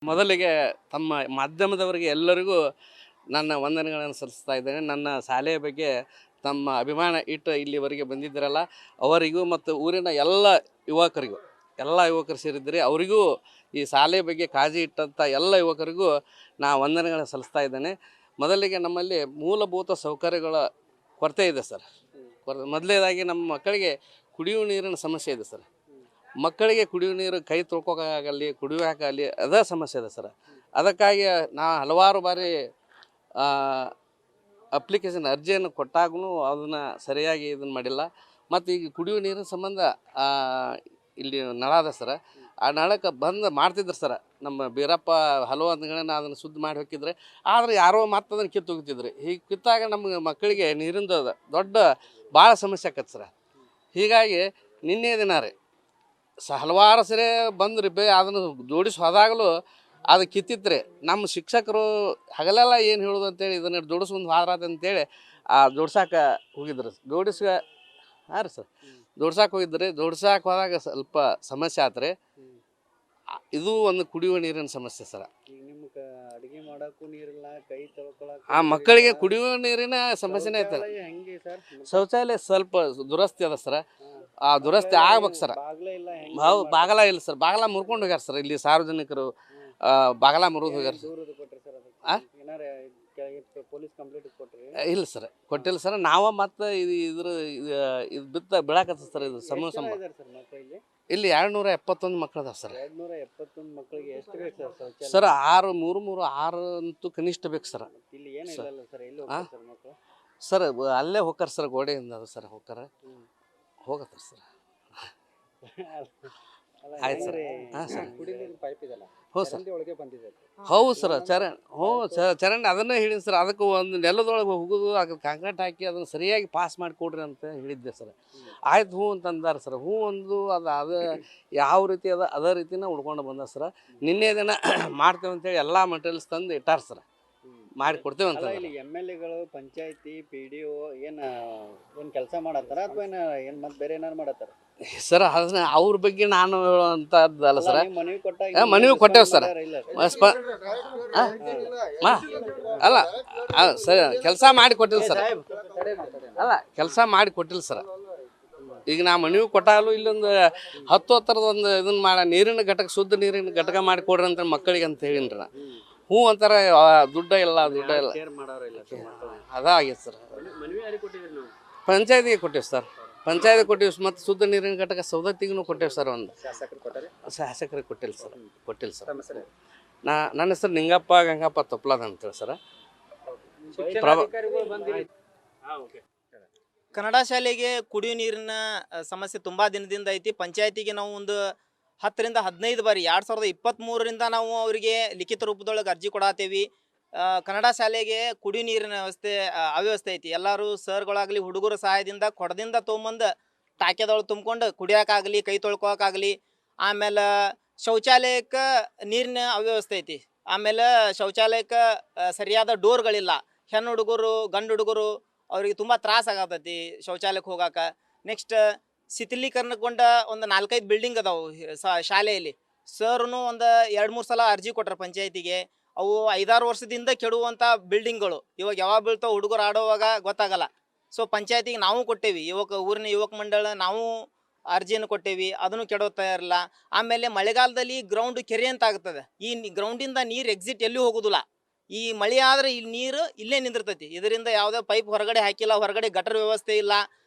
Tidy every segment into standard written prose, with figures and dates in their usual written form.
ಮೊದಲಿಗೆ ತಮ್ಮ ಮಾಧ್ಯಮದವರಿಗೆ ಎಲ್ಲರಿಗೂ ನನ್ನ ವಂದನೆಗಳನ್ನು ಸಲ್ಲಿಸ್ತಾ ಇದ್ದೇನೆ. ನನ್ನ ಶಾಲೆಯ ಬಗ್ಗೆ ತಮ್ಮ ಅಭಿಮಾನ ಇಟ್ಟು ಇಲ್ಲಿವರೆಗೆ ಬಂದಿದ್ದರಲ್ಲ ಅವರಿಗೂ ಮತ್ತು ಊರಿನ ಎಲ್ಲ ಯುವಕರು ಸೇರಿದ್ದರೆ ಅವರಿಗೂ ಈ ಶಾಲೆಯ ಬಗ್ಗೆ ಕಾಳಜಿ ಇಟ್ಟಂಥ ಎಲ್ಲ ಯುವಕರಿಗೂ ನಾ ವಂದನೆಗಳನ್ನು ಸಲ್ಲಿಸ್ತಾ ಇದ್ದೇನೆ. ಮೊದಲಿಗೆ ನಮ್ಮಲ್ಲಿ ಮೂಲಭೂತ ಸೌಕರ್ಯಗಳ ಕೊರತೆ ಇದೆ ಸರ್. ಮೊದಲನೇದಾಗಿ ನಮ್ಮ ಮಕ್ಕಳಿಗೆ ಕುಡಿಯುವ ನೀರಿನ ಸಮಸ್ಯೆ ಇದೆ ಸರ್. ಮಕ್ಕಳಿಗೆ ಕುಡಿಯುವ ನೀರು ಕೈ ತೊಳ್ಕೊಕ್ಕಾಗಲಿ ಕುಡಿಯೋಕ್ಕಾಗಲಿ ಅದೇ ಸಮಸ್ಯೆ ಇದೆ ಸರ್. ಅದಕ್ಕಾಗಿ ನಾ ಹಲವಾರು ಬಾರಿ ಅಪ್ಲಿಕೇಶನ್ ಅರ್ಜಿಯನ್ನು ಕೊಟ್ಟಾಗೂ ಅದನ್ನು ಸರಿಯಾಗಿ ಇದನ್ನು ಮಾಡಿಲ್ಲ. ಮತ್ತು ಈಗ ಕುಡಿಯುವ ನೀರಿನ ಸಂಬಂಧ ಇಲ್ಲಿ ನಳ ಅದ ಸರ್. ಆ ನಳಕ್ಕೆ ಬಂದು ಮಾಡ್ತಿದ್ರು ಸರ್ ನಮ್ಮ ಬೀರಪ್ಪ ಹಲವು ದಿನಗಳನ್ನ ಅದನ್ನು ಶುದ್ಧ ಮಾಡಿ ಹೋಗಿದ್ರೆ. ಆದರೆ ಯಾರೋ ಮತ್ತೆ ಅದನ್ನು ಕಿತ್ತು ಹೋಗ್ತಿದ್ರು. ಹೀಗೆ ಕಿತ್ತಾಗ ನಮ್ಮ ಮಕ್ಕಳಿಗೆ ನೀರಿಂದ ದೊಡ್ಡ ಭಾಳ ಸಮಸ್ಯೆ ಆಕತ್ತೆ ಸರ್. ಹೀಗಾಗಿ ನಿನ್ನೆ ದಿನ ರೀ ಹಲವಾರು ಸರಿ ಬಂದ್ರಿ ಅದನ್ನು ಜೋಡಿಸಿ ಹೋದಾಗಲೂ ಅದು ಕಿತ್ತಿತ್ರಿ. ನಮ್ಮ ಶಿಕ್ಷಕರು ಹಗಲೆಲ್ಲ ಏನು ಹೇಳೋದು ಅಂತೇಳಿ ಇದನ್ನು ಜೋಡಿಸ್ಕೊಂಡು ಹೋದ್ರಾತ ಅಂತೇಳಿ ಜೋಡ್ಸಾಕೆ ಹೋಗಿದ್ರು. ಹಾಂ ರೀ ಸರ್, ಜೋಡ್ಸಾಕೆ ಹೋಗಿದ್ರಿ. ಜೋಡ್ಸಾಕೆ ಹೋದಾಗ ಸ್ವಲ್ಪ ಸಮಸ್ಯೆ ಆತ್ರಿ. ಇದು ಒಂದು ಕುಡಿಯುವ ನೀರಿನ ಸಮಸ್ಯೆ ಸರ್. ನಿಮ್ಗೆ ಅಡುಗೆ ಮಾಡೋಕ್ಕೂ ನೀರಿಲ್ಲ, ಕೈ ತೊಳ್ಕೊಳಕ್ಕೆ ಆ ಮಕ್ಕಳಿಗೆ ಕುಡಿಯುವ ನೀರಿನ ಸಮಸ್ಯೆನೇ ಐತಲ್ಲ. ಹೆಂಗೆ ಸರ್? ಶೌಚಾಲಯ ಸ್ವಲ್ಪ ದುರಸ್ತಿ ಅದ ಸರ್. ಆ ದುರಸ್ತಿ ಆಗ್ಬೇಕು ಸರ್. ಹೌದು, ಬಾಗಲ ಇಲ್ಲ ಸರ್. ಬಾಗಲ ಮುರ್ಕೊಂಡು ಹೋಗ್ಯಾರ ಸರ್. ಇಲ್ಲಿ ಸಾರ್ವಜನಿಕರು ಬಾಗಲ ಮುರಿದು ಹೋಗ್ಯಾರ ಸರ್. ಪೊಲೀಸ್ ಕಂಪ್ಲೇಂಟ್ ಕೊಟ್ರಿ? ಇಲ್ಲ ಸರ್, ಕೊಟ್ಟಿಲ್ಲ ಸರ್. ನಾವು ಮತ್ತೆ ಇದು ಬಿತ್ತ ಬೀಳಾಕತ್ತ ಸರ್. ಇದು ಸಮಸ್ಯೆ ಇಲ್ಲಿ 271 ಮಕ್ಕಳು ಅದಾವ ಸರ್. 271 ಮಕ್ಕಳಿಗೆ ಎಷ್ಟು ಬೇಕು ಸರ್? ಸರ್ 6 ಅಂತೂ ಕನಿಷ್ಠ ಬೇಕು ಸರ್. ಇಲ್ಲಿ ಏನಿಲ್ಲ ಸರ್. ಎಲ್ಲಿ ಹೋಗ್ತಾರೆ ಸರ್ ಮಕ್ಕಳು? ಸರ್ ಅಲ್ಲೇ ಹೋಗ್ತಾರೆ ಸರ್, ಗೋಡೆಯಿಂದ ಅದು ಸರ್ ಹೋಗ್ತಾರೆ ಹೋಗತ್ತಾರೆ ಸರ್. ಆಯ್ತು ಸರ್. ಹಾಂ ಸರ್, ಪೈಪ್ ಇದೆಲ್ಲ ಹೌದು ಸರ್. ಒಳಗೆ ಬಂದಿದೆ. ಹೌದು ಸರ್. ಚರಂಡಿ ಅದನ್ನೇ ಹೇಳಿನಿ ಸರ್. ಅದಕ್ಕೆ ಒಂದು ನೆಲದೊಳಗೆ ಹೋಗೋದು ಅದಕ್ಕೆ ಕಾಂಕ್ರೀಟ್ ಹಾಕಿ ಅದನ್ನು ಸರಿಯಾಗಿ ಪಾಸ್ ಮಾಡಿ ಕೊಡ್ರಿ ಅಂತ ಹೇಳಿದ್ದೆ ಸರ್. ಆಯ್ತು ಹ್ಞೂ ಅಂತ ಅಂದಾರೆ ಸರ್. ಹ್ಞೂ ಒಂದು ಅದು ಯಾವ ರೀತಿ ಅದೇ ರೀತಿನ ಉಡ್ಕೊಂಡು ಬಂದ ಸರ್. ನಿನ್ನೆ ದಿನ ಮಾಡ್ತೇವೆ ಅಂತೇಳಿ ಎಲ್ಲ ಮಟೀರಿಯಲ್ಸ್ ತಂದು ಇಟ್ಟಾರ ಸರ್. ಮಾಡಿ ಕೊಡ್ತೇವೆ ಅಂತ. ಇಲ್ಲಿ MLAಗಳು, ಪಂಚಾಯತಿ, PDO ಏನು ಕೆಲಸ ಮಾಡತ್ತಾರ ಅಥವಾ ಏನು ಮತ್ತೆ ಬೇರೆ ಏನಾರು ಮಾಡತ್ತಾರ ಸರ್? ಅದನ್ನ ಅವ್ರ ಬಗ್ಗೆ ನಾನು ಹೇಳುವಂಥದ್ದಲ್ಲ ಸರ್. ಮನವಿ ಕೊಟ್ಟೇವೆ ಸರ್. ಅಲ್ಲ ಸರ್, ಕೆಲಸ ಮಾಡಿ ಕೊಟ್ಟಿಲ್ಲ ಸರ್. ಕೆಲಸ ಮಾಡಿ ಕೊಟ್ಟಿಲ್ಲ ಸರ್. ಈಗ ನಾ ಮನವಿ ಕೊಟ್ಟಾಗಲೂ ಇಲ್ಲೊಂದು 10 ಥರದ ಒಂದು ಇದನ್ನು ನೀರಿನ ಘಟಕ, ಶುದ್ಧ ನೀರಿನ ಘಟಕ ಮಾಡಿ ಕೊಡ್ರಿ ಅಂತ ಮಕ್ಕಳಿಗೆ ಅಂತ ಹೇಳಿನ್ರಿ ನಾ. ಹ್ಞೂ ಅಂತಾರೆ. ದುಡ್ಡ ಇಲ್ಲ ಅದಾಗೈತೆ ಸರ್. ಪಂಚಾಯತಿಗೆ ಕೊಟ್ಟೇವೆ ಸರ್. ಪಂಚಾಯತಿ ಕೊಟ್ಟಿವಿ ಮತ್ತು ಶುದ್ಧ ನೀರಿನ ಘಟಕ ಸೌದತ್ತಿಗೂ ಕೊಟ್ಟೇವೆ ಸರ್. ಒಂದು ಶಾಸಕರಿಗೆ ಕೊಟ್ಟಿಲ್ಲ ಸರ್. ನನ್ನ ಹೆಸರು ನಿಂಗಪ್ಪ ಗಂಗಪ್ಪ ತೊಪ್ಲಾದ ಅಂತೇಳಿ ಸರ್. ಕನ್ನಡ ಶಾಲೆಗೆ ಕುಡಿಯುವ ನೀರಿನ ಸಮಸ್ಯೆ ತುಂಬ ದಿನದಿಂದ ಐತಿ. ಪಂಚಾಯತಿಗೆ ನಾವು ಒಂದು 10 ರಿಂದ 15 ಬಾರಿ 2023ರಿಂದ ನಾವು ಅವರಿಗೆ ಲಿಖಿತ ರೂಪದೊಳಗೆ ಅರ್ಜಿ ಕೊಡಾತೇವಿ. ಕನ್ನಡ ಶಾಲೆಗೆ ಕುಡಿಯುವ ನೀರಿನ ಅವ್ಯವಸ್ಥೆ ಐತಿ. ಎಲ್ಲರೂ ಸರ್ಗಳಾಗಲಿ ಹುಡುಗರ ಸಹಾಯದಿಂದ ಕೊಡದಿಂದ ತೊಗೊಂಬಂದು ಟಾಕ್ಯದೊಳಗೆ ತುಂಬ್ಕೊಂಡು ಕುಡಿಯೋಕ್ಕಾಗಲಿ, ಕೈ ತೊಳ್ಕೊಳಕ್ಕಾಗಲಿ. ಆಮೇಲೆ ಶೌಚಾಲಯಕ್ಕೆ ನೀರಿನ ಅವ್ಯವಸ್ಥೆ ಐತಿ. ಆಮೇಲೆ ಶೌಚಾಲಯಕ್ಕೆ ಸರಿಯಾದ ಡೋರ್ಗಳಿಲ್ಲ. ಹೆಣ್ಣು ಹುಡುಗರು, ಗಂಡು ಹುಡುಗರು ಅವ್ರಿಗೆ ತುಂಬ ತ್ರಾಸ ಆಗತೈತಿ ಶೌಚಾಲಯಕ್ಕೆ ಹೋಗಾಕ. ನೆಕ್ಸ್ಟ್ ಶಿಥಿಲೀಕರಣಗೊಂಡ ಒಂದು 4-5 ಬಿಲ್ಡಿಂಗ್ ಅದಾವು ಶಾಲೆಯಲ್ಲಿ. ಸರ್ನು ಒಂದು 2-3 ಸಲ ಅರ್ಜಿ ಕೊಟ್ರ ಪಂಚಾಯತಿಗೆ. ಅವು 5-6 ವರ್ಷದಿಂದ ಕೆಡುವಂಥ ಬಿಲ್ಡಿಂಗ್ಗಳು. ಇವಾಗ ಯಾವಾಗ ಬೀಳ್ತಾವೆ ಹುಡುಗರು ಆಡೋವಾಗ ಗೊತ್ತಾಗಲ್ಲ. ಸೊ ಪಂಚಾಯತಿಗೆ ನಾವು ಕೊಟ್ಟೇವಿ, ಊರಿನ ಯುವಕ ಮಂಡಳ ನಾವು ಅರ್ಜಿಯನ್ನು ಕೊಟ್ಟೇವಿ. ಅದನ್ನು ಕೆಡೋತಾ ಇರಲ್ಲ. ಆಮೇಲೆ ಮಳೆಗಾಲದಲ್ಲಿ ಗ್ರೌಂಡ್ ಕೆರೆ ಅಂತ ಆಗ್ತದೆ. ಈ ಗ್ರೌಂಡಿಂದ ನೀರು ಎಕ್ಸಿಟ್ ಎಲ್ಲಿ ಹೋಗೋದಿಲ್ಲ. ಈ ಮಳೆ ಆದರೆ ಇಲ್ಲಿ ನೀರು ಇಲ್ಲೇ ನಿಂದಿರ್ತೈತಿ. ಇದರಿಂದ ಯಾವುದೇ ಪೈಪ್ ಹೊರಗಡೆ ಹಾಕಿಲ್ಲ, ಹೊರಗಡೆ ಗಟರ್ ವ್ಯವಸ್ಥೆ ಇಲ್ಲ.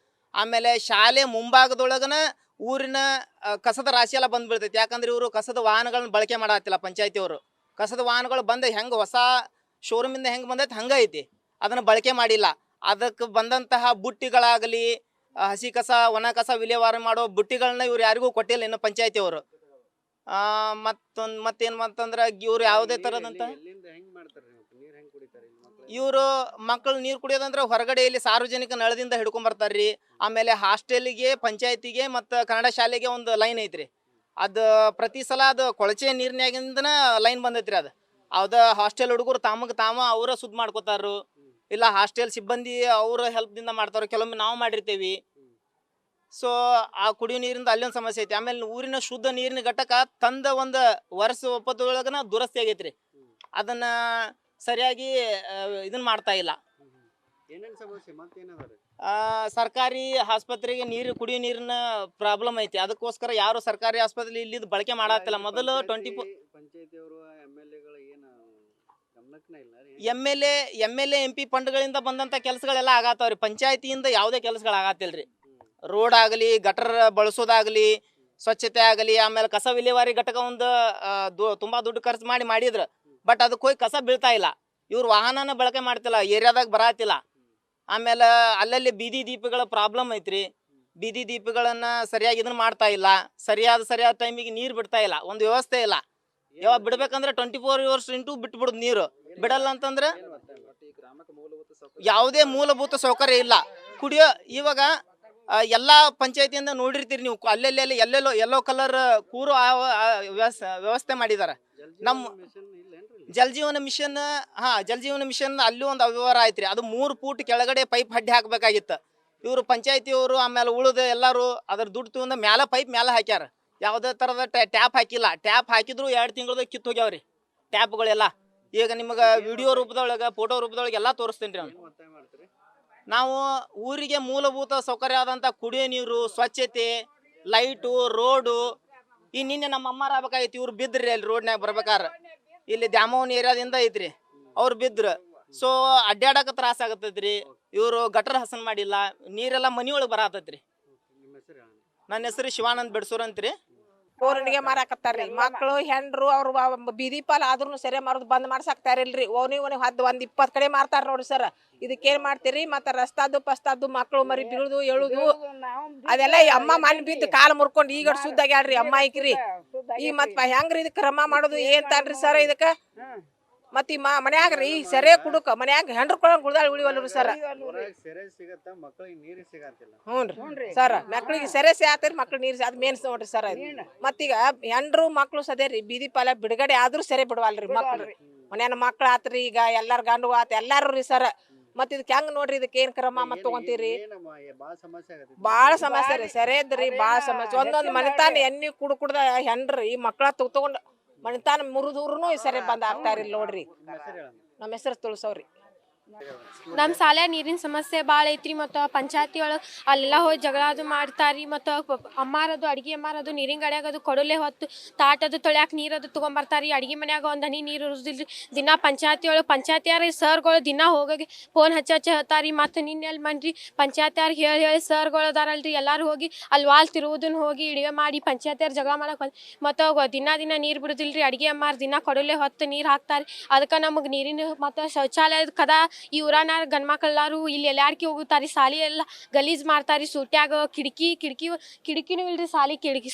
ಆಮೇಲೆ ಶಾಲೆ ಮುಂಭಾಗದೊಳಗನ ಊರಿನ ಕಸದ ರಾಶಿ ಎಲ್ಲ ಬಂದು ಬೀಳ್ತೈತಿ. ಯಾಕಂದ್ರೆ ಇವರು ಕಸದ ವಾಹನಗಳನ್ನ ಬಳಕೆ ಮಾಡತ್ತಿಲ್ಲ ಪಂಚಾಯತಿಯವರು. ಕಸದ ವಾಹನಗಳು ಬಂದು ಹೆಂಗೆ ಹೊಸ ಶೋರೂಮಿಂದ ಹೆಂಗೆ ಬಂದೈತಿ ಹಂಗೆ ಐತಿ, ಅದನ್ನು ಬಳಕೆ ಮಾಡಿಲ್ಲ. ಅದಕ್ಕೆ ಬಂದಂತಹ ಬುಟ್ಟಿಗಳಾಗಲಿ, ಹಸಿ ಕಸ ಒಣ ಕಸ ವಿಲೇವಾರಿ ಮಾಡೋ ಬುಟ್ಟಿಗಳನ್ನ ಇವ್ರು ಯಾರಿಗೂ ಕೊಟ್ಟಿಲ್ಲ ಇನ್ನು ಪಂಚಾಯತಿಯವರು. ಮತ್ತೇನು ಅಂತಂದ್ರೆ ಇವ್ರು ಯಾವುದೇ ಥರದಂತ ಇವರು ಮಕ್ಕಳು ನೀರು ಕುಡಿಯೋದಂದ್ರೆ ಹೊರಗಡೆಯಲ್ಲಿ ಸಾರ್ವಜನಿಕ ನಳದಿಂದ ಹಿಡ್ಕೊಂಬರ್ತಾರ್ರಿ. ಆಮೇಲೆ ಹಾಸ್ಟೆಲಿಗೆ, ಪಂಚಾಯತಿಗೆ ಮತ್ತು ಕನ್ನಡ ಶಾಲೆಗೆ ಒಂದು ಲೈನ್ ಐತ್ರಿ. ಅದು ಪ್ರತಿ ಸಲ ಅದು ಕೊಳಚೆ ನೀರಿನಾಗಿಂದನ ಲೈನ್ ಬಂದೈತ್ರಿ. ಅದು ಹಾಸ್ಟೆಲ್ ಹುಡುಗರು ತಾಮ ಅವರ ಸುದ್ದಿ ಮಾಡ್ಕೋತಾರು. ಇಲ್ಲ ಹಾಸ್ಟೆಲ್ ಸಿಬ್ಬಂದಿ ಅವ್ರ ಹೆಲ್ಪ್ದಿಂದ ಮಾಡ್ತಾರೋ, ಕೆಲವೊಮ್ಮೆ ನಾವು ಮಾಡಿರ್ತೇವಿ. ಸೊ ಆ ಕುಡಿಯೋ ನೀರಿಂದ ಅಲ್ಲೊಂದು ಸಮಸ್ಯೆ ಐತಿ. ಆಮೇಲೆ ಊರಿನ ಶುದ್ಧ ನೀರಿನ ಘಟಕ ತಂದ ಒಂದು ವರ್ಷ ಒಪ್ಪತ್ತೊಳಗನ ದುರಸ್ತಿ ಆಗೈತ್ರಿ. ಅದನ್ನ ಸರಿಯಾಗಿ ಇದನ್ನ ಮಾಡ್ತಾ ಇಲ್ಲ. ಏನೇನ್ ಸಮಸ್ಯೆ ಮತ್ತೇನದಾರಿ? ಸರ್ಕಾರಿ ಆಸ್ಪತ್ರೆಗೆ ಕುಡಿಯೋ ನೀರಿನ ಪ್ರಾಬ್ಲಮ್ ಐತಿ. ಅದಕ್ಕೋಸ್ಕರ ಯಾರು ಸರ್ಕಾರಿ ಆಸ್ಪತ್ರೆ ಇಲ್ಲಿದ್ದು ಬಳಕೆ ಮಾಡತ್ತಿಲ್ಲ. ಮೊದಲು 24 ಪಂಚಾಯತಿಯವರು MLA ಏನು ಗಮನಕ್ಕನೇ ಇಲ್ಲ ರೀ. ಎಮ್ ಎಲ್ ಎಂ ಪಿ ಫಂಡ್ಗಳಿಂದ ಬಂದಂತ ಕೆಲಸಗಳೆಲ್ಲ ಆಗತ್ತಾವ್ರಿ. ಪಂಚಾಯತಿಯಿಂದ ಯಾವುದೇ ಕೆಲಸಗಳು ಆಗತ್ತಿಲ್ರಿ. ರೋಡ್ ಆಗಲಿ, ಗಟರ್ ಬಳಸೋದಾಗಲಿ, ಸ್ವಚ್ಛತೆ ಆಗಲಿ, ಆಮೇಲೆ ಕಸ ವಿಲೇವಾರಿ ಘಟಕ ಒಂದು ತುಂಬಾ ದುಡ್ಡು ಖರ್ಚು ಮಾಡಿದ್ರು. ಬಟ್ ಅದಕ್ಕೆ ಹೋಗಿ ಕಸ ಬೀಳ್ತಾ ಇಲ್ಲ. ಇವ್ರು ವಾಹನನ ಬಳಕೆ ಮಾಡ್ತಿಲ್ಲ, ಏರಿಯಾದಾಗ ಬರಾತಿಲ್ಲ. ಆಮೇಲೆ ಅಲ್ಲಲ್ಲಿ ಬೀದಿ ದೀಪಗಳ ಪ್ರಾಬ್ಲಮ್ ಐತ್ರಿ. ಬೀದಿ ದೀಪಗಳನ್ನ ಸರಿಯಾಗಿ ಇದನ್ನ ಮಾಡ್ತಾ ಇಲ್ಲ. ಸರಿಯಾದ ಟೈಮಿಗೆ ನೀರು ಬಿಡ್ತಾ ಇಲ್ಲ. ಒಂದು ವ್ಯವಸ್ಥೆ ಇಲ್ಲ. ಯಾವಾಗ ಬಿಡ್ಬೇಕಂದ್ರೆ 24 hours ಇಂಟು ಬಿಟ್ಬಿಡುದು ನೀರು. ಬಿಡಲ್ಲ ಅಂತಂದ್ರೆ ಯಾವುದೇ ಮೂಲಭೂತ ಸೌಕರ್ಯ ಇಲ್ಲ. ಕುಡಿಯೋ ಇವಾಗ ಎಲ್ಲಾ ಪಂಚಾಯತಿಯಿಂದ ನೋಡಿರ್ತೀರಿ ನೀವು, ಅಲ್ಲೆಲ್ಲಿ ಎಲ್ಲೋ ಕಲರ್ ಕೂರು ವ್ಯವಸ್ಥೆ ಮಾಡಿದಾರೆ. ನಮ್ಮ ಜಲ್ ಜೀವನ ಮಿಷನ್ ಅಲ್ಲಿ ಒಂದು ಅವ್ಯವಹಾರ ಆಯ್ತ್ರಿ. ಅದು 3 ಫೂಟ್ ಕೆಳಗಡೆ ಪೈಪ್ ಹಡ್ಡಿ ಹಾಕ್ಬೇಕಾಗಿತ್ತು. ಇವರು ಪಂಚಾಯತಿಯವರು ಆಮೇಲೆ ಉಳಿದ ಎಲ್ಲರೂ ಅದ್ರ ದುಡ್ಡು ತಗೊಂಡ ಪೈಪ್ ಮೇಲೆ ಹಾಕ್ಯಾರ. ಯಾವುದೇ ತರದ ಟ್ಯಾಪ್ ಹಾಕಿಲ್ಲ. ಟ್ಯಾಪ್ ಹಾಕಿದ್ರು 2 ತಿಂಗಳದಾಗ ಕಿತ್ತು ಹೋಗ್ಯಾವ್ರಿ ಟ್ಯಾಪ್ಗಳೆಲ್ಲ. ಈಗ ನಿಮಗೆ ವಿಡಿಯೋ ರೂಪದೊಳಗೆ, ಫೋಟೋ ರೂಪದೊಳಗೆ ಎಲ್ಲ ತೋರಿಸ್ತೇನೆ ರೀ. ನಾವು ಊರಿಗೆ ಮೂಲಭೂತ ಸೌಕರ್ಯ ಆದಂಥ ಕುಡಿಯೋ ನೀರು, ಸ್ವಚ್ಛತೆ, ಲೈಟು, ರೋಡು. ಈ ನಿನ್ನೆ ನಮ್ಮ ಅಮ್ಮಾರ ಆಗ್ಬೇಕಾಗಿತ್ತು. ಇವ್ರು ಬಿದ್ರಿ ಅಲ್ಲಿ ರೋಡ್ನಾಗ ಬರ್ಬೇಕಾರೆ. ಇಲ್ಲಿ ದ್ಯಾಮೋಹನ್ ಏರಿಯಾದಿಂದ ಐತ್ರಿ, ಅವ್ರು ಬಿದ್ರು. ಸೊ ಅಡ್ಡಾಡಕ ತ್ರಾಸ ಆಗತ್ತೈತ್ರಿ. ಇವರು ಗಟರ್ ಹಸನ್ ಮಾಡಿಲ್ಲ, ನೀರೆಲ್ಲ ಮನಿಯೊಳಗೆ ಬರತೈತ್ರಿ. ನನ್ನ ಹೆಸರು ಶಿವಾನಂದ್ ಬೆಡ್ಸೂರ್ ಅಂತ್ರಿ. ಕೋರಣಿಗೆ ಮಾರಾಕತ್ತಾರ್ರಿ. ಮಕ್ಕಳು ಹೆಂಡ್ರು ಅವ್ರು ಬೀದಿ ಪಾಲ್ ಆದ್ರೂ ಸರಿ ಮಾರೋದು ಬಂದ್ ಮಾಡ್ಸಾಕ್ತಾರಿಲ್ರಿ. ಓನಿ ಒಂದ್ 20 ಕಡೆ ಮಾರ್ತಾರ ನೋಡ್ರಿ ಸರ್. ಇದಕ್ಕೇನ್ ಮಾಡ್ತೀರಿ? ಮತ್ತ ರಸ್ತಾದು ಪಸ್ತಾದು ಮಕ್ಕಳು ಮರಿ ಬೀಳುದು ಏಳುದು ಅದೆಲ್ಲ ಅಮ್ಮ ಮನ್ ಬಿದ್ದು ಕಾಲ್ ಮುರ್ಕೊಂಡು ಈಗ ಸುದ್ದ ಆಗ್ಯಾಳ್ರಿ ಅಮ್ಮ ಐಕ್ರಿ. ಈ ಮತ್ ಹೆಂಗ್ರಿ ಇದಕ್ ಕ್ರಮ ಮಾಡೋದು ಏನ್ ತಾನ್ರಿ ಸರ್ ಇದಕ್ಕ? ಮತ್ ಈ ಮನ್ಯಾಗ್ರಿ ಸೆರೆ ಕುಡುಕ ಮನ್ಯಾಗ ಹೆಂಡ್ರು ಕೊಳಂಗ್ ಗುಳ್ದಾಳ್ ಉಳಿವಲ್ರಿ ಸರ್. ಹ್ಞೂನ್ರಿ ಸರ್, ಮಕ್ಳಿಗೆ ಸೆರೆ ಆತರಿ, ಮಕ್ಳು ನೀರ್ ಅದ್ ಮೇನ್ಸ್ ನೋಡ್ರಿ ಸರ್. ಮತ್ತೀಗ ಹೆಂಡ್ರು ಮಕ್ಳು ಸದೇರಿ ಬೀದಿ ಪಾಲ ಬಿಡುಗಡೆ ಆದ್ರೂ ಸೆರೆ ಬಿಡವಲ್ರಿ ಮಕ್ಳು. ಮನ್ಯಾನ ಮಕ್ಳು ಆತ್ರಿ, ಈಗ ಎಲ್ಲಾರ ಗಂಡು ಆತ ಎಲ್ಲಾರು ರೀ ಸರ್. ಮತ್ ಇದಕ್ ಹೆಂಗ್ ನೋಡ್ರಿ, ಇದಕ್ಕೆ ಏನ್ ಕ್ರಮ ಮತ್ ತಗೊಂತೀರಿ? ಬಾಳ ಸಮಸ್ಯೆ ರೀ, ಸೆರೆ ಇದ್ರಿ ಬಾಳ ಸಮಸ್ಯೆ. ಒಂದೊಂದ್ ಮನಿತಾನ ಎಣ್ಣಿ ಕುಡ್ದ ಹೆಂಡ್ರಿ ಈ ಮಕ್ಳ ತಗೊಂಡ್ ಮನಿತಾನ ಮುರಿದೂರ್ನು ಈ ಸರಿ ಬಂದ್ ಆಗ್ತಾರಿಲ್ಲ ನೋಡ್ರಿ. ನಮ್ಮ ಹೆಸರು ತುಳಸವ್ರಿ. ನಮ್ಮ ಶಾಲೆ ನೀರಿನ ಸಮಸ್ಯೆ ಭಾಳ ಐತ್ರಿ. ಮತ್ತು ಪಂಚಾಯತಿ ಒಳಗೆ ಅಲ್ಲೆಲ್ಲ ಹೋಗಿ ಜಗಳ ಅದು ಮಾಡ್ತಾರಿ. ಮತ್ತು ಅಮ್ಮಾರದು ಅಡುಗೆ ಅಮ್ಮಾರದು ನೀರಿನ ಗಡ್ಯಾಗದು ಕೊಡಲೆ ಹೊತ್ತು ತಾಟದು ತೊಳ್ಯಾಕೆ ನೀರದು ತೊಗೊಂಬರ್ತಾರಿ. ಅಡುಗೆ ಮನ್ಯಾಗ ಒಂದು ಹನಿ ನೀರು ಇರೋದಿಲ್ರಿ. ದಿನ ಪಂಚಾಯತಿ ಒಳಗೆ ಪಂಚಾಯತಿಯಾರ ಸರ್ಗಳು ದಿನ ಹೋಗಿ ಫೋನ್ ಹಚ್ಚಿ ಹೇಳ್ತಾರಿ. ಮತ್ತು ನಿನ್ನೆ ಅಲ್ಲಿ ಮನ್ರಿ ಪಂಚಾಯತಿಯವ್ರಿಗೆ ಹೇಳಿ ಸರ್ಗಳು ಅದಾರಲ್ರಿ, ಎಲ್ಲರೂ ಹೋಗಿ ಅಲ್ಲಿ ವಾಲ್ ತಿರುವುದನ್ನು ಹೋಗಿ ಇಡುವೆ ಮಾಡಿ ಪಂಚಾಯತಿಯವ್ರು ಜಗಳ ಮಾಡಕ್ಕೆ ಮತ್ತು ದಿನ ನೀರು ಬಿಡೋದಿಲ್ರಿ. ಅಡುಗೆ ಅಮ್ಮಾರ ದಿನ ಕೊಡಲೆ ಹೊತ್ತು ನೀರು ಹಾಕ್ತಾರಿ. ಅದಕ್ಕೆ ನಮಗೆ ನೀರಿನ ಮತ್ತು ಶೌಚಾಲಯದ ಕದ ಈ ಊರಾನ ಗಂಡ್ಮಕ್ಳೆಲ್ಲರೂ ಇಲ್ಲಿ ಎಲ್ಲಾಡ್ಕಿ ಹೋಗುತ್ತಾರಿ. ಸಾಲಿ ಎಲ್ಲ ಗಲೀಜ್ ಮಾಡ್ತಾರಿ. ಸೂಟ್ಯಾಗ ಕಿಟಕಿನೂ ಇಲ್ರಿ.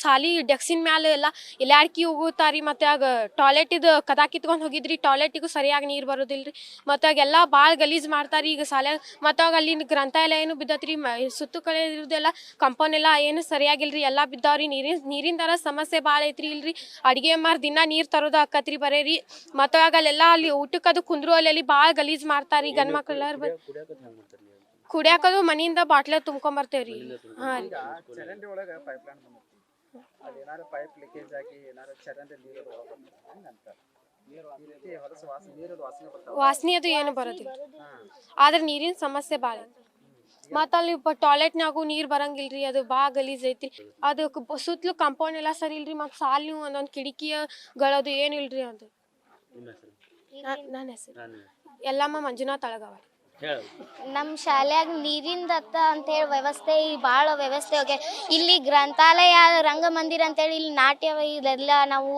ಸಾಲಿ ಡೆಕ್ಸಿನ ಮ್ಯಾಲ ಎಲ್ಲ ಎಲ್ಲಾಡ್ಕಿ ಹೋಗುತ್ತಾರಿ. ಮತ್ತು ಆಗ ಟಾಯ್ಲೆಟಿದು ಕದಾ ಕಿತ್ಕೊಂಡು ಹೋಗಿದ್ರಿ. ಟಾಯ್ಲೆಟಿಗೂ ಸರಿಯಾಗಿ ನೀರು ಬರೋದಿಲ್ರಿ. ಮತ್ತು ಆಗೆಲ್ಲ ಭಾಳ ಗಲೀಜ್ ಮಾಡ್ತಾರಿ ಈಗ ಸಾಲ್ಯಾಗ. ಮತ್ತು ಆಗ ಅಲ್ಲಿ ಗ್ರಂಥಾಲಯ ಏನು ಬಿದ್ದತ್ರಿ. ಸುತ್ತು ಕಡೆ ಇರೋದೆಲ್ಲ ಕಂಪೌಂಡ್ ಎಲ್ಲ ಏನು ಸರಿಯಾಗಿಲ್ರಿ, ಎಲ್ಲ ಬಿದ್ದಾವ್ರಿ. ನೀರಿಂದರ ಸಮಸ್ಯೆ ಭಾಳ ಐತ್ರಿ ಇಲ್ರಿ. ಅಡುಗೆ ಮಾರ್ ದಿನ ನೀರು ತರೋದು ಆಕತ್ರಿ ಬರೇರಿ. ಮತ್ತು ಆಗ ಅಲ್ಲೆಲ್ಲ ಅಲ್ಲಿ ಊಟಕ್ಕದು ಕುಂದ್ರು ಅಲ್ಲಿ ಭಾಳ ಗಲೀಜ್ ಮಾಡ್ತಾರಿ ಗಂಡ್ ಮಕ್ಳೆಲ್ಲಾರು. ಕುಡಿಯಾಕದು ಮನೆಯಿಂದ ಬಾಟ್ಲೆ ತುಂಬ್ಕೊಂಬರ್ತೇವ್ರಿ. ಹಾಂ ರೀ. ವಾಸನೆ ಅದು ಏನು ಬರೋದಿಲ್ಲ, ಆದ್ರೆ ನೀರಿನ ಸಮಸ್ಯೆ ಭಾಳ ಐತಿ. ಮತ್ತು ಅಲ್ಲಿ ಟಾಯ್ಲೆಟ್ನಾಗೂ ನೀರು ಬರಂಗಿಲ್ರಿ, ಅದು ಭಾಳ ಗಲೀಜ್ ಐತಿ. ಅದು ಸುತ್ತಲೂ ಕಾಂಪೌಂಡ್ ಎಲ್ಲ ಸರಿ ಇಲ್ರಿ. ಮತ್ತು ಸಾಲು ಒಂದೊಂದು ಕಿಟಕಿಗಳದು ಏನಿಲ್ರಿ. ಅದು ನನ್ನ ಹೆಸರು ಎಲ್ಲಮ್ಮ ಮಂಜುನಾಥ್ ಅಳಗವಾಡಿ. ನಮ್ಮ ಶಾಲ್ಯಾಗ ನೀರಿಂದ ಅಂತೇಳಿ ವ್ಯವಸ್ಥೆ ಭಾಳ ವ್ಯವಸ್ಥೆ ಹೋಗಿ. ಇಲ್ಲಿ ಗ್ರಂಥಾಲಯ, ರಂಗಮಂದಿರ ಅಂತೇಳಿ ಇಲ್ಲಿ ನಾಟ್ಯ ಇದೆಲ್ಲ ನಾವು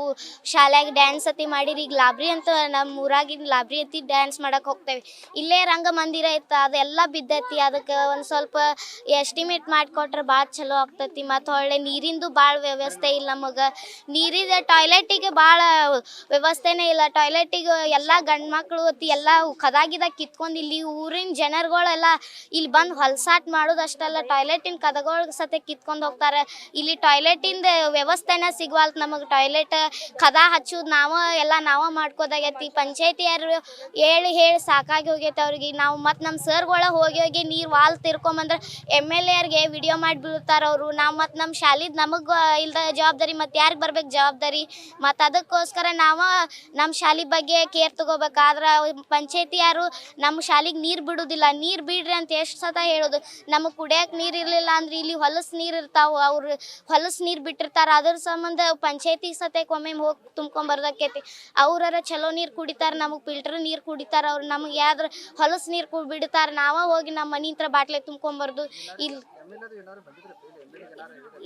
ಶಾಲ್ಯಾಗ ಡ್ಯಾನ್ಸ್ ಅತಿ ಮಾಡಿರಿ. ಈಗ ಲಾಬ್ರಿ ಅಂತ ನಮ್ಮ ಊರಾಗಿನ ಲಾಬ್ರಿ ಅತಿ ಡ್ಯಾನ್ಸ್ ಮಾಡಕ್ಕೆ ಹೋಗ್ತೇವೆ. ಇಲ್ಲೇ ರಂಗಮಂದಿರ ಐತೆ, ಅದೆಲ್ಲ ಬಿದ್ದೈತಿ. ಅದಕ್ಕೆ ಒಂದು ಸ್ವಲ್ಪ ಎಸ್ಟಿಮೇಟ್ ಮಾಡಿಕೊಟ್ರೆ ಭಾಳ ಚಲೋ ಆಗ್ತೈತಿ. ಮತ್ತು ಹೊಳ್ಳೆ ನೀರಿಂದು ಭಾಳ ವ್ಯವಸ್ಥೆ ಇಲ್ಲ ನಮಗೆ. ನೀರಿನ ಟಾಯ್ಲೆಟಿಗೆ ಭಾಳ ವ್ಯವಸ್ಥೆನೇ ಇಲ್ಲ. ಟಾಯ್ಲೆಟಿಗೆ ಎಲ್ಲ ಗಂಡು ಮಕ್ಕಳು ಎಲ್ಲ ಕದಾಗಿದಾಗ ಕಿತ್ಕೊಂಡು ಇಲ್ಲಿ ಊರ ಊರಿನ ಜನರುಗಳೆಲ್ಲ ಇಲ್ಲಿ ಬಂದು ಹೊಲ್ಸಾಟ್ ಮಾಡೋದಷ್ಟಲ್ಲ ಟಾಯ್ಲೆಟಿನ ಕದಗಳು ಸತೆ ಕಿತ್ಕೊಂಡು ಹೋಗ್ತಾರೆ. ಇಲ್ಲಿ ಟಾಯ್ಲೆಟಿಂದ ವ್ಯವಸ್ಥೆನ ಸಿಗ್ವಾಲ್ತು ನಮಗೆ. ಟಾಯ್ಲೆಟ್ ಕದ ಹಚ್ಚೋದು ನಾವ ಮಾಡ್ಕೋದಾಗೈತಿ. ಪಂಚಾಯತಿಯರು ಹೇಳಿ ಸಾಕಾಗಿ ಹೋಗೈತೆ ಅವ್ರಿಗೆ. ನಾವು ಮತ್ತು ನಮ್ಮ ಸರ್ಗಳ ಹೋಗಿ ನೀರು ವಾಲ್ ತಿರ್ಕೊಂಬಂದ್ರೆ MLA ಅವ್ರಿಗೆ ವಿಡಿಯೋ ಮಾಡಿ ಬೀಳ್ತಾರೆ ಅವರು. ನಾವು ಮತ್ತು ನಮ್ಮ ಶಾಲಿದ್ ನಮಗೆ ಇಲ್ದ ಜವಾಬ್ದಾರಿ ಮತ್ತು ಯಾರಿಗೆ ಬರ್ಬೇಕು ಜವಾಬ್ದಾರಿ. ಮತ್ತು ಅದಕ್ಕೋಸ್ಕರ ನಾವು ನಮ್ಮ ಶಾಲೆ ಬಗ್ಗೆ ಕೇರ್ ತಗೋಬೇಕಾದ್ರೆ ಪಂಚಾಯತಿ ಯಾರು ನಮ್ಮ ಶಾಲೆಗೆ ನೀರು ಬಿಡೋದಿಲ್ಲ. ನೀರು ಬಿಡ್ರಿ ಅಂತ ಎಷ್ಟು ಸತ ಹೇಳೋದು. ನಮಗೆ ಕುಡಿಯೋಕೆ ನೀರು ಇರಲಿಲ್ಲ ಅಂದ್ರೆ ಇಲ್ಲಿ ಹೊಲಸು ನೀರು ಇರ್ತಾವೆ, ಅವ್ರು ಹೊಲಸು ನೀರು ಬಿಟ್ಟಿರ್ತಾರೆ. ಅದ್ರ ಸಂಬಂಧ ಪಂಚಾಯತಿ ಸತಕ್ಕೆ ಒಮ್ಮೆ ಹೋಗಿ ತುಂಬ್ಕೊಂಬರ್ದಕ್ಕೈತಿ. ಅವ್ರಾರ ಚಲೋ ನೀರು ಕುಡಿತಾರೆ, ನಮಗೆ ಫಿಲ್ಟರ್ ನೀರು ಕುಡಿತಾರೆ. ಅವ್ರು ನಮಗೆ ಯಾವ್ದ್ರ ಹೊಲಸು ನೀರು ಬಿಡ್ತಾರೆ. ನಾವೇ ಹೋಗಿ ನಮ್ಮ ಮನೆ ಹತ್ರ ಬಾಟ್ಲೆ ತುಂಬ್ಕೊಂಬರ್ದು.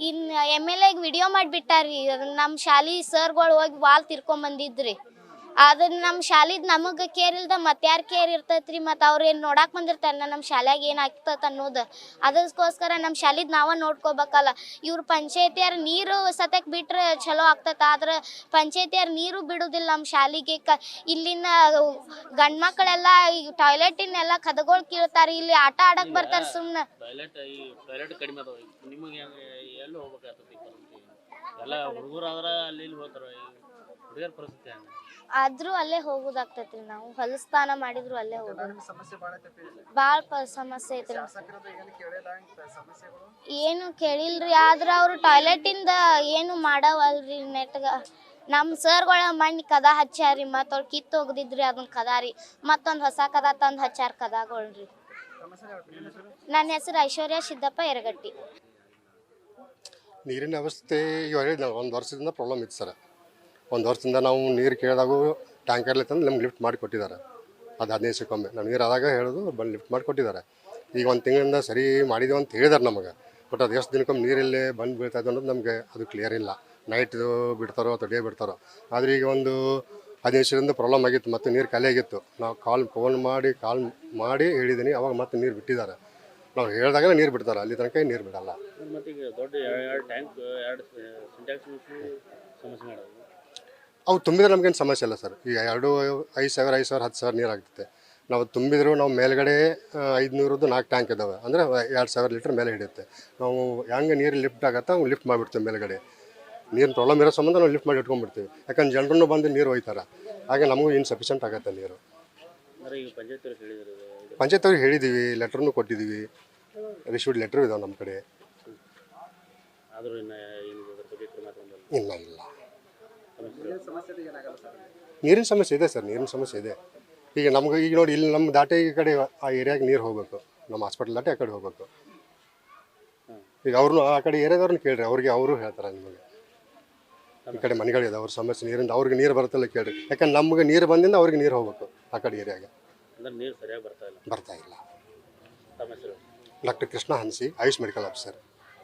ಇನ್ನು MLA ವಿಡಿಯೋ ಮಾಡಿಬಿಟ್ಟಾರ್ರಿ. ನಮ್ಮ ಶಾಲೆ ಸರ್ಗಳು ಹೋಗಿ ವಾಲ್ ತಿರ್ಕೊಂಬಂದಿದ್ರಿ. ಅದನ್ನ ನಮ್ಮ ಶಾಲಿದ್ ನಮಗೆ ಕೇರ್ ಇಲ್ದ ಮತ್ತೆ ಯಾರು ಕೇರ್ ಇರ್ತೈತ್ರಿ. ಮತ್ತು ಅವ್ರು ಏನು ನೋಡಕ್ಕೆ ಬಂದಿರ್ತಾರೆ ನಮ್ಮ ಶಾಲ್ಯಾಗ ಏನು ಆಗ್ತೈತೆ ಅನ್ನೋದು. ಅದಕ್ಕೋಸ್ಕರ ನಮ್ಮ ಶಾಲಿದ್ ನಾವೇ ನೋಡ್ಕೋಬೇಕಲ್ಲ. ಇವ್ರು ಪಂಚಾಯತಿಯರು ನೀರು ಸತಕ್ಕೆ ಬಿಟ್ರೆ ಚಲೋ ಆಗ್ತೈತೆ. ಆದ್ರೆ ಪಂಚಾಯತಿಯರು ನೀರು ಬಿಡೋದಿಲ್ಲ ನಮ್ಮ ಶಾಲೆಗೆ. ಇಲ್ಲಿನ ಗಂಡು ಮಕ್ಕಳೆಲ್ಲ ಈ ಟಾಯ್ಲೆಟಿನೆಲ್ಲ ಕದಗಳು ಕೀಳ್ತಾರೆ. ಇಲ್ಲಿ ಆಟ ಆಡಕ್ಕೆ ಬರ್ತಾರೆ ಸುಮ್ಮನೆ. ಟಾಯ್ಲೆಟ್ ಕಡಿಮೆ ಅದಾವ. ನಿಮಗೆ ಎಲ್ಲಿ ಹೋಗ್ಬೇಕಾಗ್ತದೆ? ಎಲ್ಲ ಹುಡುಗರು ಆದ್ರೆ ಅಲ್ಲಿ ಹೋಗ್ತಾರೆ. ಹುಡುಗರ ಪರಿಸ್ಥಿತಿ ಹಂಗೆ. ಆದ್ರೂ ಅಲ್ಲೇ ಹೋಗೋದಾಗ್ತೈತ್ರಿ. ನಾವು ಹೊಲಸ್ತಾನ ಮಾಡಿದ್ರು ಅಲ್ಲೇ ಹೋಗೋದು. ಭಾಳ ಸಮಸ್ಯೆ ಐತ್ರಿ. ಏನು ಕೇಳಿಲ್ರಿ. ಆದ್ರೆ ಅವರು ಟಾಯ್ಲೆಟಿಂದ ಏನು ಮಾಡವಲ್ರಿ ನೆಟ್ಗ. ನಮ್ಮ ಸರ್ಗಳ ಮಣ್ಣಿ ಕದ ಹಚ್ಚಾರಿ. ಮತ್ತು ಅವ್ರು ಕಿತ್ತು ಹೋಗದಿದ್ರಿ ಅದನ್ನ ಕದಾರಿ. ಮತ್ತೊಂದು ಹೊಸ ಕದ ತಂದು ಹಚ್ಚಾರ ಕದಾಗಳ್ರಿ. ನನ್ನ ಹೆಸರು ಐಶ್ವರ್ಯ ಸಿದ್ದಪ್ಪ ಯರಗಟ್ಟಿ. ನೀರಿನ ವ್ಯವಸ್ಥೆ ಈಗ ಒಂದು ವರ್ಷದಿಂದ ಪ್ರಾಬ್ಲಮ್ ಇತ್ತು ಸರ್. ಒಂದು ವರ್ಷದಿಂದ ನಾವು ನೀರು ಕೇಳಿದಾಗೂ ಟ್ಯಾಂಕರ್ಲಿ ತಂದು ನಮ್ಗೆ ಲಿಫ್ಟ್ ಮಾಡಿ ಕೊಟ್ಟಿದ್ದಾರೆ. ಅದು 15 ದಿವಸಕ್ಕೊಮ್ಮೆ ನಾವು ನೀರು ಆದಾಗ ಹೇಳೋದು ಬಂದು ಲಿಫ್ಟ್ ಮಾಡಿ ಕೊಟ್ಟಿದ್ದಾರೆ. ಈಗ ಒಂದು ತಿಂಗಳಿಂದ ಸರಿ ಮಾಡಿದೆವು ಅಂತ ಹೇಳಿದಾರೆ ನಮಗೆ. ಬಟ್ ಅದು ಎಷ್ಟು ದಿನಕ್ಕೊಮ್ಮೆ ನೀರಿಲ್ಲೇ ಬಂದು ಬೀಳ್ತಾಯಿದೆ ಅನ್ನೋದು ನಮಗೆ ಅದು ಕ್ಲಿಯರ್ ಇಲ್ಲ. ನೈಟ್ದು ಬಿಡ್ತಾರೋ ಅಥವಾ ಡೇ ಬಿಡ್ತಾರೋ. ಆದರೆ ಈಗ ಒಂದು 15 ದಿವಸದಿಂದ ಪ್ರಾಬ್ಲಮ್ ಆಗಿತ್ತು. ಮತ್ತು ನೀರು ಖಾಲಿ ಆಗಿತ್ತು. ನಾವು ಫೋನ್ ಮಾಡಿ ಹೇಳಿದ್ದೀನಿ. ಅವಾಗ ಮತ್ತೆ ನೀರು ಬಿಟ್ಟಿದ್ದಾರೆ. ನಾವು ಹೇಳಿದಾಗ ನೀರು ಬಿಡ್ತಾರೆ, ಅಲ್ಲಿ ತನಕ ನೀರು ಬಿಡಲ್ಲ. ಮತ್ತು ಈಗ ದೊಡ್ಡ 2 ಟ್ಯಾಂಕ್ 2 ಸಿಂಟ್ಯಾಕ್ಸ್ ಸಮಸ್ಯೆ ಮಾಡೋದು. ಅವು ತುಂಬಿದ್ರೆ ನಮಗೇನು ಸಮಸ್ಯೆ ಇಲ್ಲ ಸರ್. ಈಗ 5,000 10,000 ನೀರು ಆಗ್ತೈತೆ. ನಾವು ತುಂಬಿದ್ರು ನಾವು ಮೇಲ್ಗಡೆ 500ದು 4 ಟ್ಯಾಂಕ್ ಇದ್ದಾವೆ. ಅಂದರೆ 2,000 ಲೀಟ್ರ್ ಮೇಲೆ ಹಿಡಿಯುತ್ತೆ. ನಾವು ಹೆಂಗೆ ನೀರು ಲಿಫ್ಟ್ ಆಗುತ್ತೆ ಹಂಗೆ ಲಿಫ್ಟ್ ಮಾಡಿಬಿಡ್ತೇವೆ ಮೇಲ್ಗಡೆ. ನೀರಿನ ಪ್ರಾಬ್ಲಮ್ ಇರೋ ಸಂಬಂಧ ನಾವು ಲಿಫ್ಟ್ ಮಾಡಿ ಇಟ್ಕೊಂಡ್ಬಿಡ್ತೀವಿ. ಯಾಕಂದ್ರೆ ಜನರನ್ನು ಬಂದು ನೀರು ಒಯ್ತಾರೆ. ಹಾಗೆ ನಮಗೂ ಇನ್ಸಫಿಷಿಯೆಂಟ್ ಆಗುತ್ತೆ ನೀರು. ಪಂಚಾಯತ್ ಅವ್ರಿಗೆ ಹೇಳಿದ್ದೀವಿ, ಲೆಟ್ರನ್ನು ಕೊಟ್ಟಿದ್ದೀವಿ. ರಿಶ್ಯೂಡ್ ಲೆಟ್ರು ಇದಾವೆ ನಮ್ಮ ಕಡೆ. ಇಲ್ಲ ನೀರಿನ ಸಮಸ್ಯೆ ಇದೆ ಸರ್. ನೀರಿನ ಸಮಸ್ಯೆ ಇದೆ. ಈಗ ನಮ್ಗೆ ಈಗ ನೋಡಿ ಇಲ್ಲಿ ನಮ್ಮ ದಾಟೆ ಈ ಕಡೆ ಆ ಏರಿಯಾಗೆ ನೀರು ಹೋಗಬೇಕು. ನಮ್ಮ ಹಾಸ್ಪಿಟಲ್ ದಾಟೆ ಆ ಕಡೆ ಹೋಗಬೇಕು. ಈಗ ಅವ್ರನ್ನ ಆ ಕಡೆ ಏರಿಯಾದವ್ರನ್ನ ಕೇಳ್ರಿ, ಅವರು ಹೇಳ್ತಾರೆ ನಿಮಗೆ. ಈ ಕಡೆ ಮನೆಗಳಿದೆ ಅವ್ರ ಸಮಸ್ಯೆ ನೀರಿಂದ. ಅವ್ರಿಗೆ ನೀರು ಬರುತ್ತಲ್ಲ ಕೇಳ್ರಿ. ಯಾಕಂದ್ರೆ ನಮ್ಗೆ ನೀರು ಬಂದಿಂದ ಅವ್ರಿಗೆ ನೀರು ಹೋಗ್ಬೇಕು ಆ ಕಡೆ ಏರಿಯಾಗೆ. ನೀರು ಸರಿಯಾಗಿ ಬರ್ತಾ ಇಲ್ಲ. ಬರ್ತಾ ಇಲ್ಲ. Doctor Krishna Hansi, AYUSH medical officer.